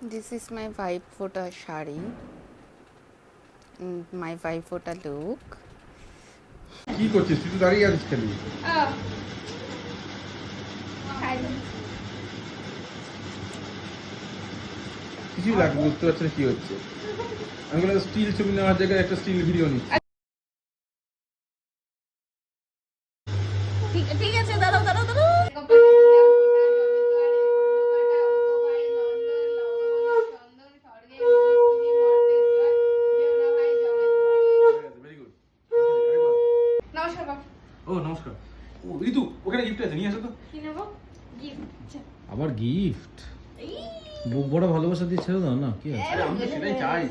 This is my Vaipota shari, my Vaipota look. কি করছিস তুই তো দাঁড়িয়ে আছিস খালি কিছুই লাগবে বুঝতে পারছি না কি হচ্ছে আমি বললাম স্টিল ছবি নেওয়ার জায়গায় একটা স্টিল ভিডিও নিচ্ছি ঠিক আছে দাঁড়াও দাঁড়াও দাঁড়াও ও নমস্কার ও ঋতু ওখানে গিফট আছে নিয়ে আসো তো কি নেব গিফট আবার গিফট বুক বড় ভালোবাসা দিয়ে ছেড়ে দাও না কি আছে আরে আমি তো সেটাই চাই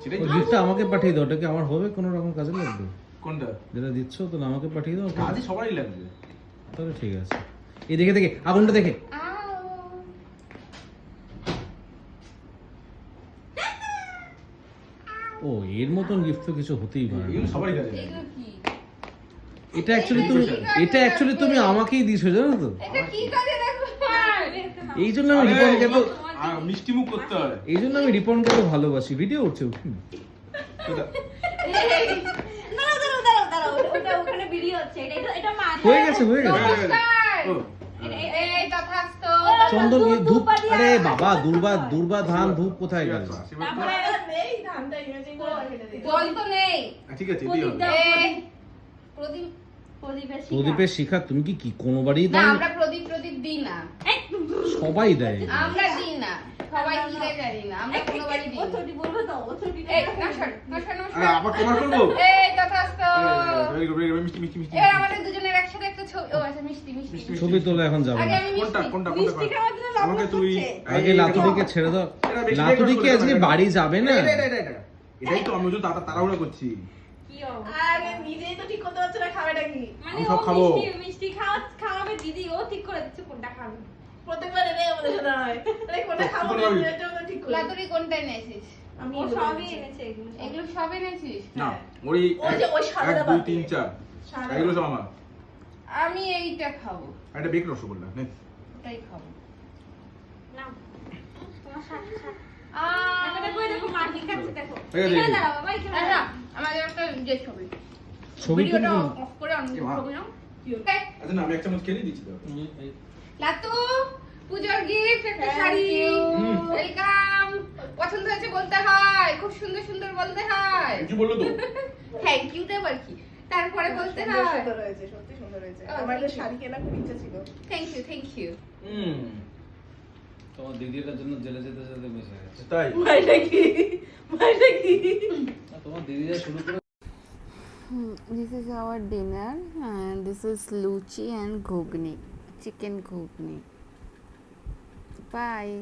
সেটাই ওই গিফটটা আমাকে পাঠিয়ে দাও, ওটা কি আমার হবে কোনো রকম কাজে লাগবে? কোনটা যেটা দিচ্ছ তো আমাকে পাঠিয়ে দাও। কাজে সবারই লাগবে তাহলে ঠিক আছে। এই দেখে দেখে আগুনটা দেখে ও এর মতন গিফট তো কিছু হতেই পারে না। এগুলো সবারই কাজে লাগবে এগুলো কি এটা অ্যাকচুয়ালি তুমি আমাকেই দিছো জানো তো, এটা কি কাজে লাগবে এই জন্য আমি রিপনকে এত মিষ্টি মুখ করতে হয় এই জন্য আমি রিপনকে এত ভালোবাসি। ভিডিও উঠছে উঠুন দাঁড়াও দাঁড়াও দাঁড়াও দাঁড়াও ওটা ওখানে ভিডিও হচ্ছে এটা এটা মা হয়ে গেছে হয়ে গেছে। ও এই তথাস্তু চন্দন ধূপ, আরে বাবা দুর্বা ধান ধূপ কোথায় গেল? তারপরে নেই ধানটা জল তো নেই ঠিক আছে দিও এই প্রদীপ প্রদীপের শিখা প্রদীপের শিখা তুমি কি কোনো বাড়ি না দাও? আমরা প্রদীপ দিই না, সবাই দেয়। আমরা দিই না, সবাই কি দেয় জানি না, আমরা কোনো বাড়ি দিই ও না। ছোটি বলবো তো ও ছোটি এই নমস্কার নমস্কার আরে নমস্কার আবার তোমার করবো এই তথাস্তু ভেরি গুড ভেরি গুড মিষ্টি মিষ্টি মিষ্টি এবার আমাদের দুজনের একসাথে একটা ছবি, ও আচ্ছা মিষ্টি মিষ্টি মিষ্টি। ছবি তোলা এখন যাবে আগে না। আমি কোনটা মিষ্টি কোনটা মিষ্টি কোনটা খাওয়ার জন্য আমাকে লবণ তুই হচ্ছে। আগে লাতুরিকে ছেড়ে দাও। লাতুরিকে আজকে বাড়ি যাবে না। এটাই তো আমি ওই জন্য তাড়াহুড়া করছি কি আগে নিজেই তো ঠিক করতে পারছ না খাবেটা কি আমি সব খাবো। মিষ্টি খাওয়াবে দিদি ও ঠিক করে দিচ্ছে কোনটা খাবে প্রত্যেকবার এনে আমাদের শোনা হয় আরে কোনটা তো, খাবো কি করবি? এটা তো ঠিক করে লাতুরি কোনটা এনেছিস? আমি ও সবই এনেছে এগুলো এগুলো সব এনেছিস? না ওই ওই যে ওই সাদাটা 1 বাদ 2 3 4 এগুলো সব আমার আমি এইটা খাবো, একটা বেক রসগোল্লা নে এটাই খাবো। না তোমার সাথে আহ, এটা কই দেখো মা ঠিক আছে দেখো এই যে, এখানে দাঁড়াও বাবা এখানে আচ্ছা, দাঁড়াও আমাদের একটা যে ছবি, ছবি ভিডিওটা তুলবো। অফ করে অন্য এ মা। ছবি নাও। আচ্ছা না আমি এক চামচ খেয়ে দিচ্ছি তো লাতু পূজার গিফট একটা Thank শাড়ি, you. ওয়েলকাম। পছন্দ হয়েছে বলতে হয়, খুব সুন্দর সুন্দর বলতে হয়। কি বললো তো থ্যাংক ইউ দেব আর কি, তারপরে বলতে হয় সুন্দর হয়েছে সত্যি সুন্দর হয়েছে Oh, আমার একটা thank you. শাড়ি কেনা খুব ইচ্ছা ছিল থ্যাংক ইউ থ্যাংক ইউ। তোমার দিদিটার জন্য জেলে যেতে যেতে বসে গেছে। তাই মাইটা কি তোমার দিদিরা শুরু করে This is our dinner and this is luchi and ghugni, chicken ghugni. Bye.